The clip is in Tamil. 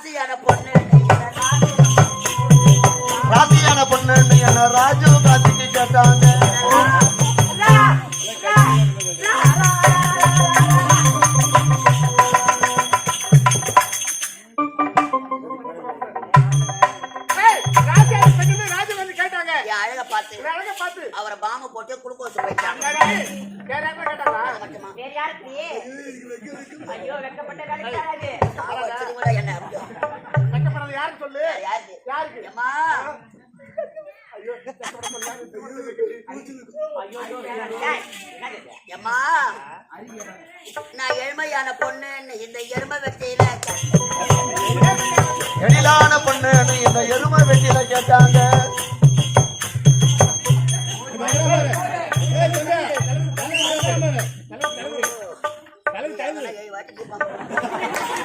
ராசியான பொண்ணு என்ன ராஜீவ் காந்திக்கு கேட்டாங்க. அவரை பாம்பு போட்டு குளுக்கோஸ் வைச்சாங்க. நான் எளிமையான பொண்ணு இந்த எருமை வெட்டியில எழிலான பொண்ணு இந்த எருமை வெட்டியில கேட்டாங்க.